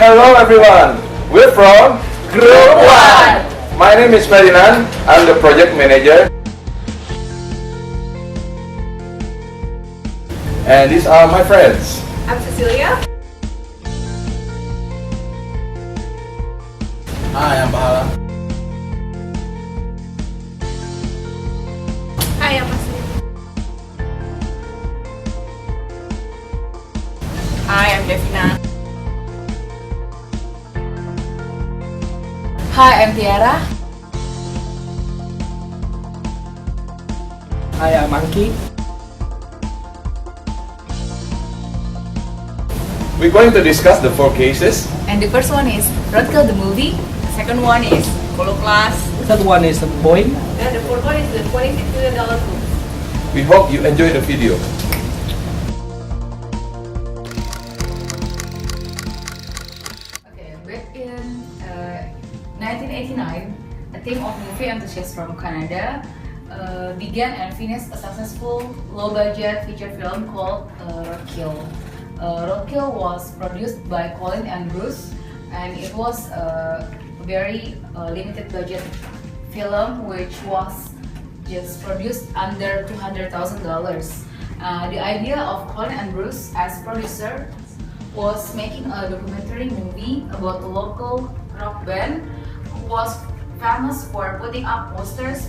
Hello everyone, we're from Group 1. My name is Ferdinand, I'm the project manager. And these are my friends. I'm Cecilia. Hi, I'm Bahala. Hi, I'm Asli. Hi, I'm Devina. Hi, I'm Tiara. Hi, I'm Anki. We're going to discuss the 4 cases. And the first one is Roadkill the movie. Second one is Colo Class. Third one is Boeing. And the fourth one is the $26 million book. We hope you enjoy the video. Okay, back in 1989, a team of movie enthusiasts from Canada began and finished a successful low-budget feature film called Roadkill. Roadkill was produced by Colin and Bruce, and it was a very limited budget film which was just produced under $200,000. The idea of Colin and Bruce as producer was making a documentary movie about a local rock band who was famous for putting up posters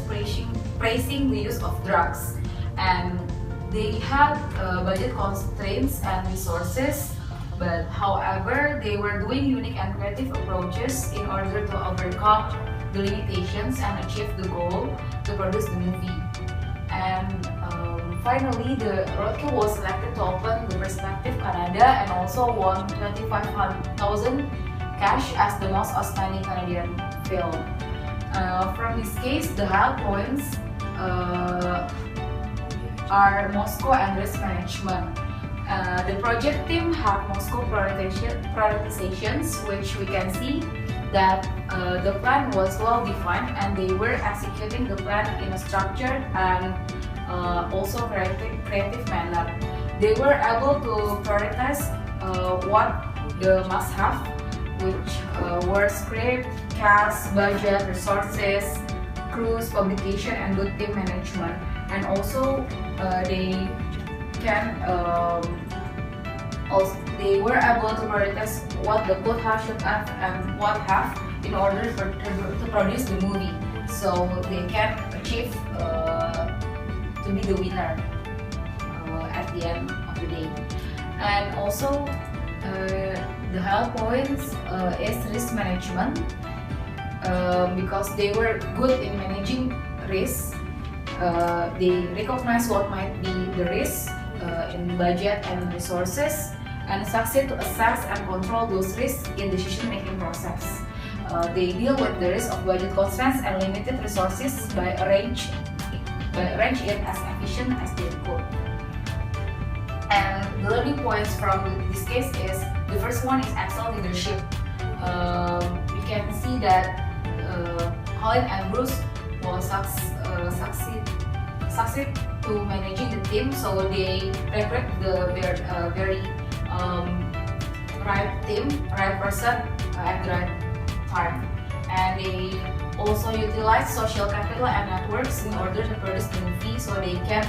praising the use of drugs, and they had budget constraints and resources, but however they were doing unique and creative approaches in order to overcome the limitations and achieve the goal to produce the movie. And finally, the Roadkill was selected to open the Perspective Canada and also won $25,000 cash as the most outstanding Canadian film. From this case, the high points are Moscow and risk management. The project team had Moscow prioritizations, which we can see that the plan was well defined and they were executing the plan in a structured and also creative manner. They were able to prioritize what the must-have, which were script, cast, budget, resources, crews, publication, and good team management. And also they were able to prioritize what the code should have and what have in order to produce the movie, so they can achieve to be the winner at the end of the day. And also the high points is risk management, because they were good in managing risks. They recognize what might be the risk in budget and resources, and succeed to assess and control those risks in decision-making process. They deal with the risk of budget constraints and limited resources by arrange it as efficient as they could. And the learning points from this case is, the first one is excellent leadership. We can see that Colin and Bruce will succeed to managing the team, so they recruit the very right team, right person at the right time, and they also utilize social capital and networks in order to produce the movie, so they can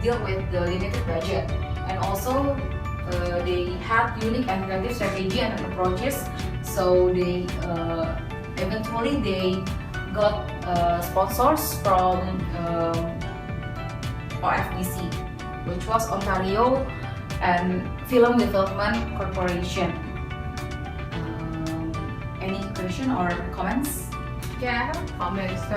deal with the limited budget. And also they had unique and creative strategy and approaches, so they eventually they got sponsors from OFDC, which was Ontario and Film Development Corporation. Any question or comments? Yeah, I have a comment. So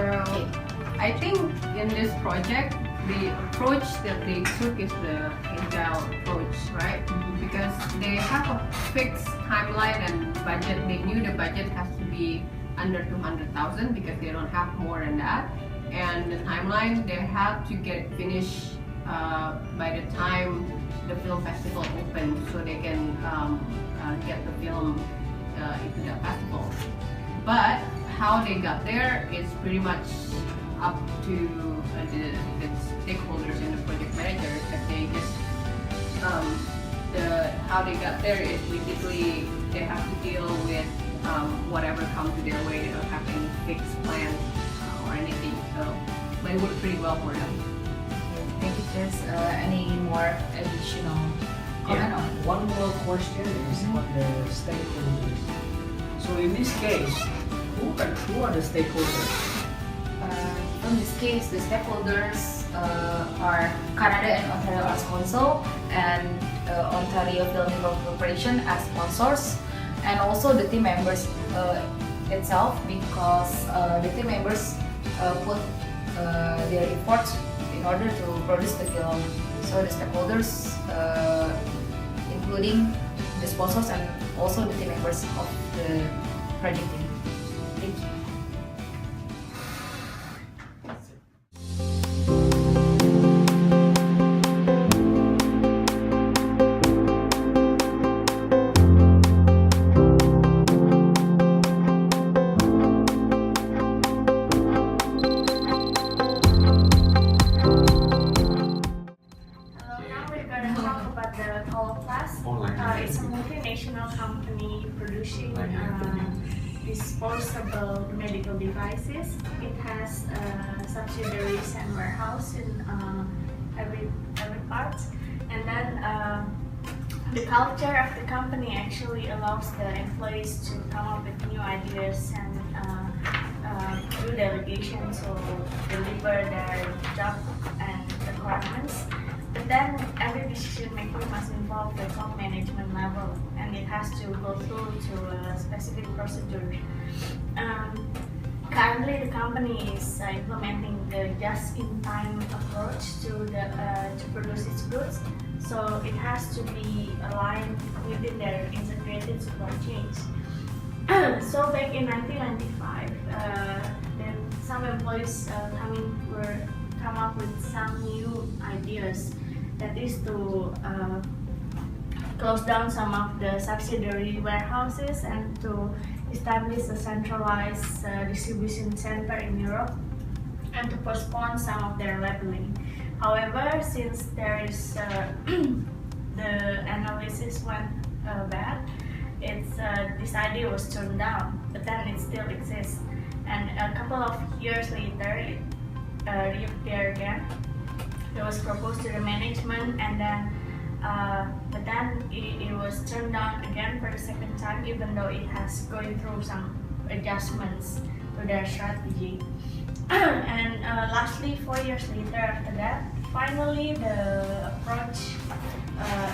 I think in this project, the approach that they took is the agile approach, right? Because they have a fixed timeline and budget. They knew the budget has to be under 200,000 because they don't have more than that. And the timeline, they have to get it finished by the time the film festival opens, so they can get the film into the festival. But how they got there is pretty much up to the stakeholders and the project managers, that they just how they got there is basically they have to deal with whatever comes to their way. They don't have any fixed plan or anything, so but it worked pretty well for them. Thank you, Jess. Any more additional comment on? One more question is on the stakeholders. So in this case, who are the stakeholders? In this case, the stakeholders are Canada and Ontario as Council, and Ontario Film Corporation as sponsors, and also the team members itself, because the team members put their effort in order to produce the film. So the stakeholders, including the sponsors and also the team members of the project team. Thank you. Now we're going to talk about the Holoplast. It's a multinational company producing disposable medical devices. It has subsidiaries and warehouse in every part. And then the culture of the company actually allows the employees to come up with new ideas and do delegations or deliver their job and requirements. But then every decision making must involve the top management level, and it has to go through to a specific procedure. Currently, the company is implementing the just-in-time approach to produce its goods, so it has to be aligned within their integrated supply chains. So back in 1995, then some employees come up with some new ideas. That is to close down some of the subsidiary warehouses and to establish a centralized distribution center in Europe and to postpone some of their labeling. However, since there is the analysis went bad, this idea was turned down, but then it still exists. And a couple of years later, it reappeared again. It was proposed to the management, and then but then it was turned down again for the second time, even though it has going through some adjustments to their strategy. And lastly, 4 years later after that, finally the approach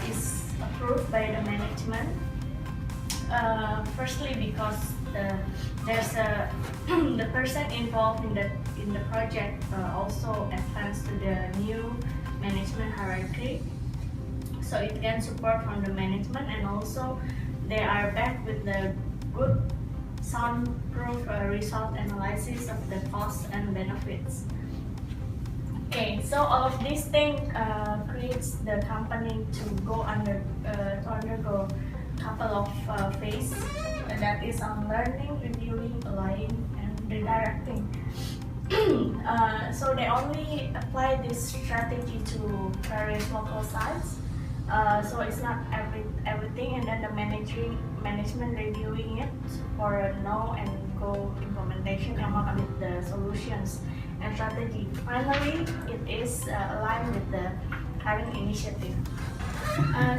is approved by the management. Firstly, because there's the person involved in the project also advanced to the new management hierarchy, so it can support from the management, and also they are back with the good soundproof result analysis of the costs and benefits. Okay, so all of these things creates the company to undergo couple of phases, that is on learning, reviewing, aligning, and redirecting. So they only apply this strategy to various local sites. So it's not everything, and then the management reviewing it for a no and go implementation, come up with the solutions and strategy. Finally, it is aligned with the current initiative.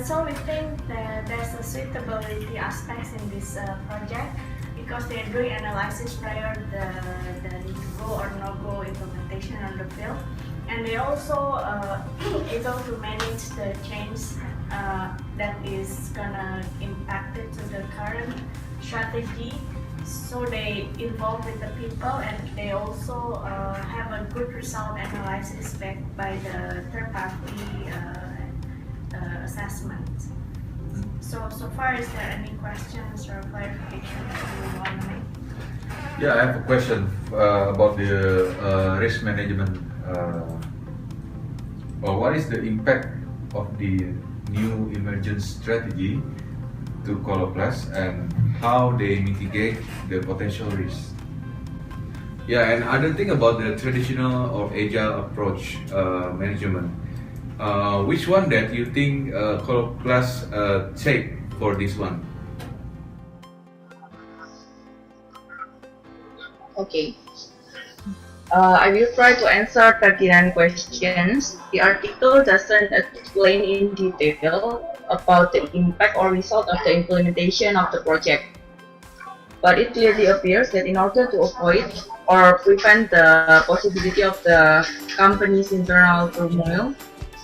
So we think that there's a suitability aspects in this project, because they're doing analysis prior the go or no go implementation on the field, and they also able to manage the change that is gonna impact it to the current strategy. So they involve with the people, and they also have a good result analysis backed by the third party assessment. So far, is there any questions or clarification that you want to make? Yeah, I have a question about the risk management. What is the impact of the new emergence strategy to Holoplast, and how they mitigate the potential risks? Yeah, and other thing about the traditional or agile approach management. Which one that you think class take for this one? Okay. I will try to answer 39 questions. The article doesn't explain in detail about the impact or result of the implementation of the project. But it clearly appears that in order to avoid or prevent the possibility of the company's internal turmoil,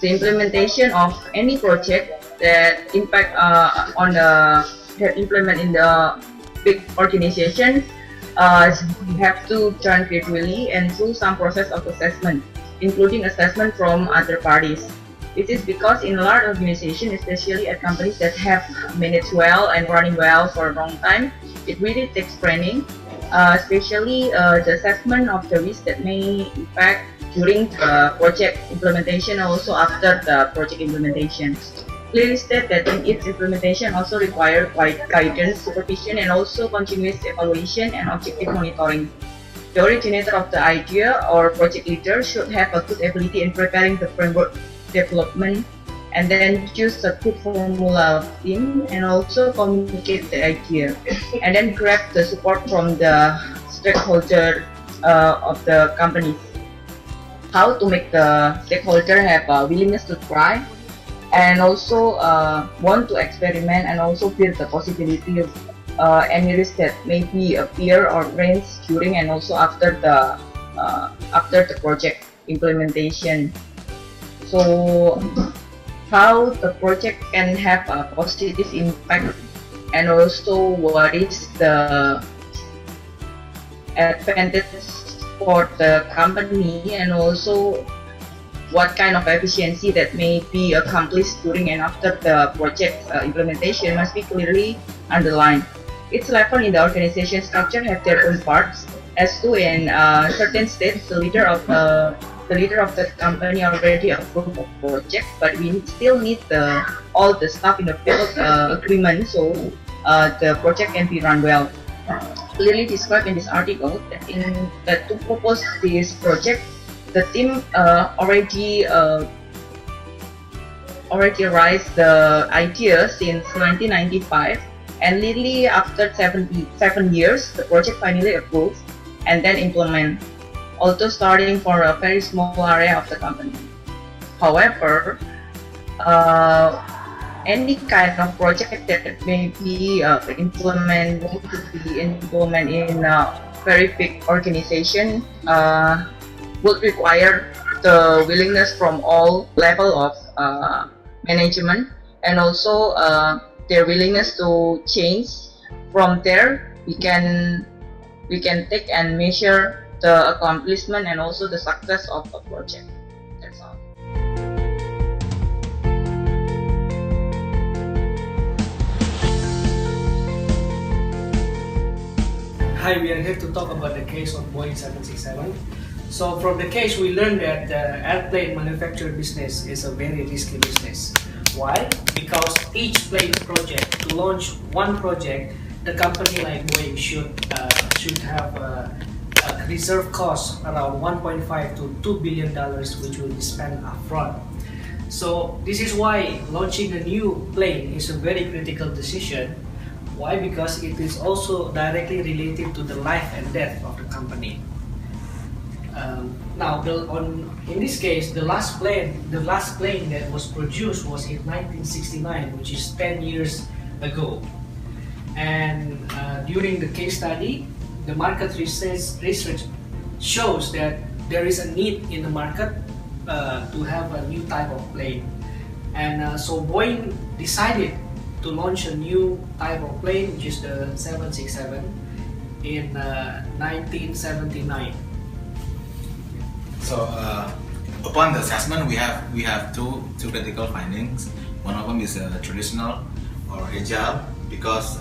the implementation of any project that impact that implement in the big organization have to done gradually and through some process of assessment, including assessment from other parties. This is because in large organizations, especially at companies that have managed well and running well for a long time, it really takes training, especially the assessment of the risk that may impact during the project implementation and also after the project implementation. Clearly state that in its implementation also require guidance, supervision, and also continuous evaluation and objective monitoring. The originator of the idea or project leader should have a good ability in preparing the framework development and then choose a good formula team and also communicate the idea and then grab the support from the stakeholder of the company. How to make the stakeholder have a willingness to try and also want to experiment and also build the possibility of any risk that may be appear or raise during and also after the project implementation. So how the project can have a positive impact and also what is the advantage for the company and also what kind of efficiency that may be accomplished during and after the project implementation must be clearly underlined. Each level in the organization structure have their own parts. As to in certain states, the leader of the company already approved the project, but we still need all the staff in the field agreement so the project can be run well. Clearly described in this article that to propose this project, the team already raised the idea since 1995, and literally after 7 years, the project finally approved and then implement, although starting for a very small area of the company. However, any kind of project that may be implemented in a very big organization would require the willingness from all level of management and also their willingness to change. From there, we can take and measure the accomplishment and also the success of a project. That's all. Hi, we are here to talk about the case of Boeing 767. So from the case, we learned that the airplane manufacturer business is a very risky business. Why? Because each plane project, to launch one project, the company like Boeing should have a reserve cost around 1.5 to $2 billion, which will be spent upfront. So this is why launching a new plane is a very critical decision. Why? Because it is also directly related to the life and death of the company. In this case, the last plane that was produced was in 1969, which is 10 years ago. And during the case study, the market research shows that there is a need in the market to have a new type of plane. And so Boeing decided to launch a new type of plane, which is the 767, in 1979. So upon the assessment, we have two critical findings. One of them is traditional or agile, because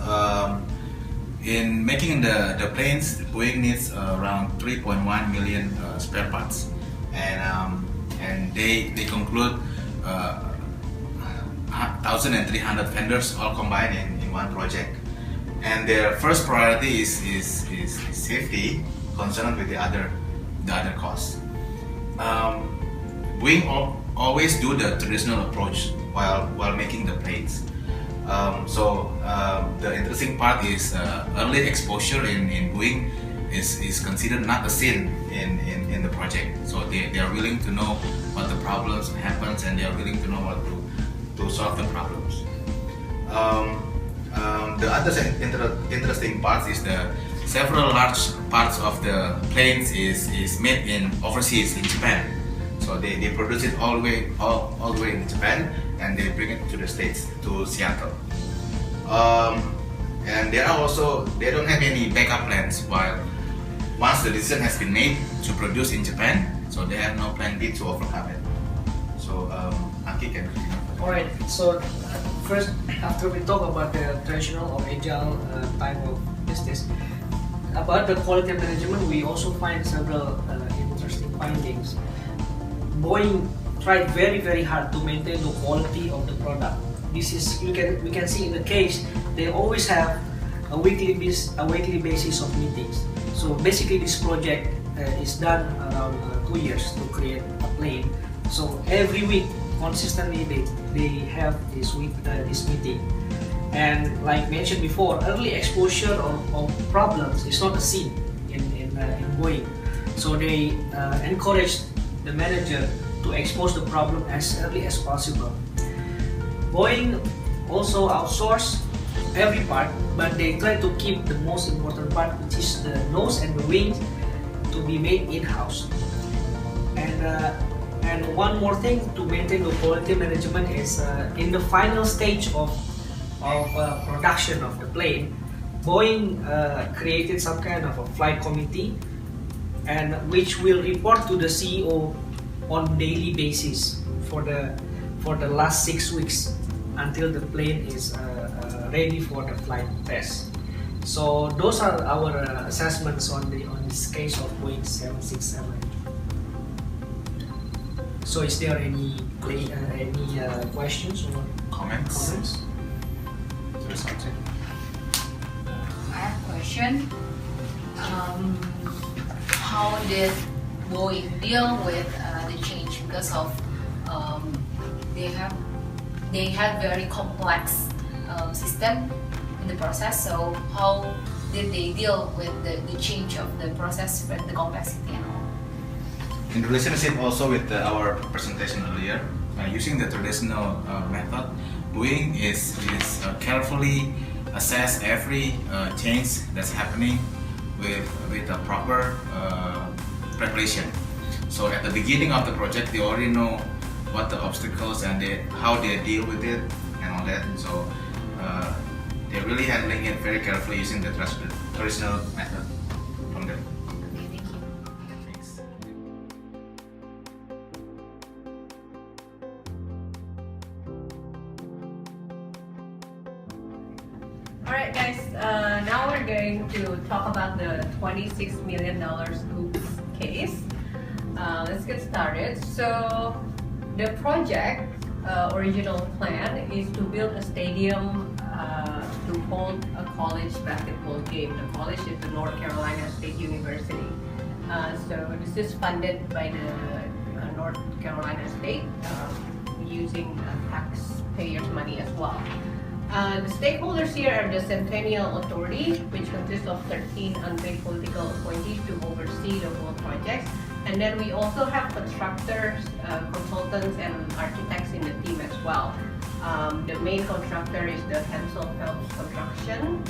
in making the planes, Boeing needs around 3.1 million spare parts, and they conclude 1,300 vendors all combined in one project. And their first priority is safety, concerned with the other costs. Boeing always do the traditional approach while making the plates. The interesting part is early exposure in Boeing is considered not a sin in the project. So they are willing to know what the problems happens, and they are willing to know what to solve the problems. The other interesting part is the several large parts of the planes is made in overseas in Japan. So they produce it all the way in Japan, and they bring it to the States, to Seattle. And they don't have any backup plans. While once the decision has been made to produce in Japan, so they have no plan B to overcome it. So Aki can. Alright, so first, after we talk about the traditional or agile type of business, about the quality management, we also find several interesting findings. Boeing tried very hard to maintain the quality of the product. This is we can see in the case they always have a weekly basis of meetings. So basically, this project is done around 2 years to create a plane. So every week, consistently, they have this meeting. And like mentioned before, early exposure of problems is not a sin in Boeing. So they encourage the manager to expose the problem as early as possible. Boeing also outsource every part, but they try to keep the most important part, which is the nose and the wings, to be made in-house. And one more thing to maintain the quality management is in the final stage of production of the plane, Boeing created some kind of a flight committee, and which will report to the CEO on daily basis for the last 6 weeks until the plane is ready for the flight test. So those are our assessments on this case of Boeing 767. So is there any questions or Comments? I have a question. How did Boeing deal with the change, because of they have very complex system in the process. So how did they deal with the change of the process and the complexity and all? In relationship also with our presentation earlier, using the traditional method, Boeing is carefully assess every change that's happening with a proper preparation. So at the beginning of the project, they already know what the obstacles and how they deal with it and all that. So they're really handling it very carefully using the traditional method from them. Okay, thank you. Thanks. Alright guys, now we're going to talk about the $26 million Scoops case. Let's get started. So the project original plan is to build a stadium to hold a college basketball game. The college is the North Carolina State University. So this is funded by the North Carolina State using taxpayers' money as well. The stakeholders here are the Centennial Authority, which consists of 13 unpaid political appointees to oversee the whole project. And then we also have constructors, consultants, and architects in the team as well. The main contractor is the Hensel Phelps Construction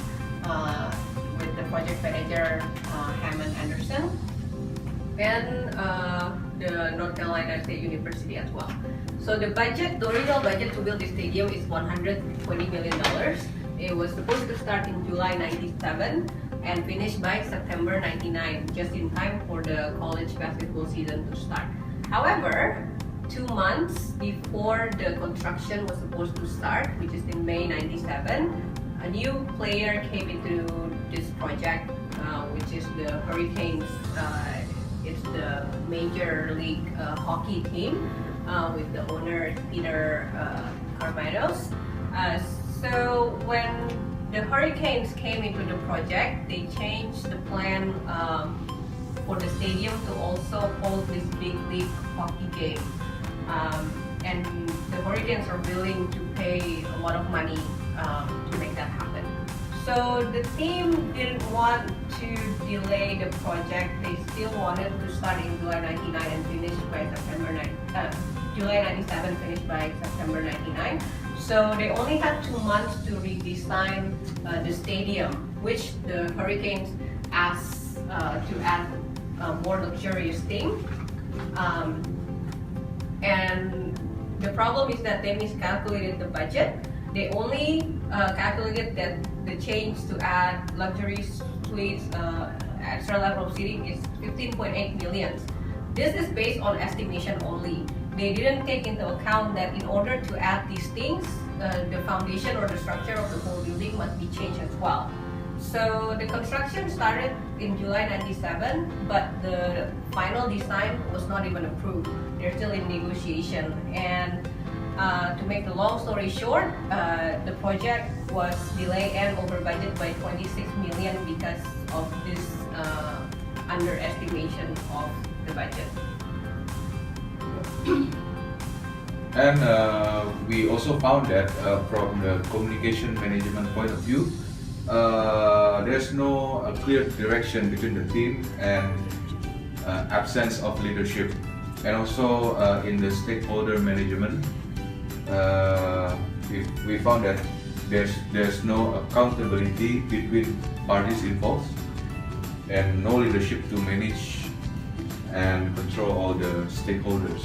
with the project manager Hammond Anderson, and the North Carolina State University as well. So the original budget to build the stadium is $120 million. It was supposed to start in July '97 and finish by September '99, just in time for the college basketball season to start. However, 2 months before the construction was supposed to start, which is in May '97, a new player came into this project, which is the Hurricanes. It's the Major League hockey team with the owner Peter Carminos. So when the Hurricanes came into the project, they changed the plan for the stadium to also hold this big league hockey game. and the Hurricanes are willing to pay a lot of money to make that happen. So the team didn't want to delay the project. They still wanted to start in July 99 and finish by September 9. July 97 finished by September 99. So they only had 2 months to redesign the stadium, which the Hurricanes asked to add a more luxurious theme. And the problem is that they miscalculated the budget. They only calculated that the change to add luxury suites, extra level of seating is 15.8 million. This is based on estimation only. They didn't take into account that in order to add these things, the foundation or the structure of the whole building must be changed as well. So the construction started in July 97, but the final design was not even approved. They're still in negotiation. And to make the long story short, the project was delayed and over budget by 26 million because of this underestimation of the budget. And we also found that from the communication management point of view, there's no clear direction between the team and absence of leadership. And also in the stakeholder management, we found that there's no accountability between parties involved and no leadership to manage and control all the stakeholders.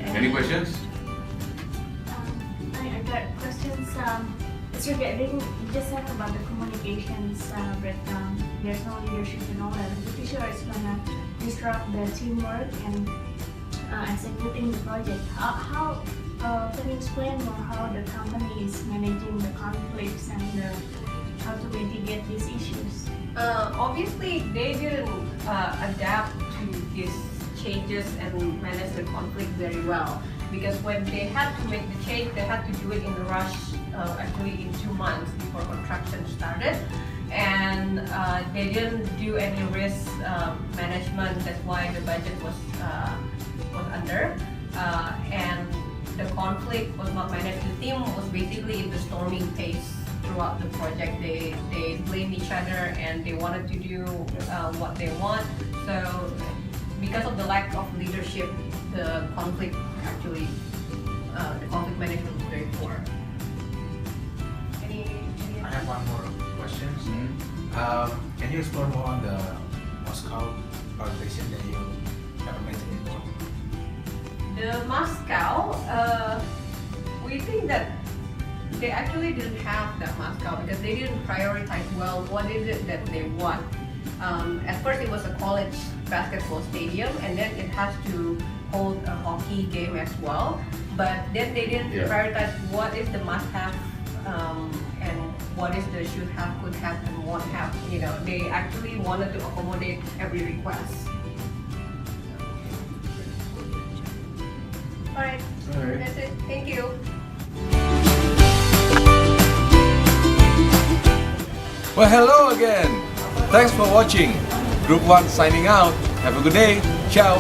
Any questions? I got questions. It's regarding, you just said about the communications breakdown. There's no leadership and all that. I'm pretty sure it's gonna disrupt the teamwork and executing the project. How can you explain more how the company is managing the conflicts and how to mitigate these issues? Obviously, they didn't adapt to these changes and manage the conflict very well, because when they had to make the change, they had to do it in a rush, actually in 2 months before construction started, and they didn't do any risk management. That's why the budget was under, and the conflict was not managed. The team was basically in the storming phase throughout the project. They blamed each other and they wanted to do what they want. So because of the lack of leadership, the conflict management was very poor. I have one more question. Can you explore more on the Moscow organization that you have mentioned before? The Moscow, we think that they actually didn't have that Moscow because they didn't prioritize well what is it that they want. At first it was a college basketball stadium, and then it has to hold a hockey game as well. But then they didn't prioritize what is the must-have and what is the should have, could have, and won't have. You know, they actually wanted to accommodate every request. Alright, that's it. Thank you. Well, hello again. Thanks for watching. Group 1 signing out. Have a good day. Ciao.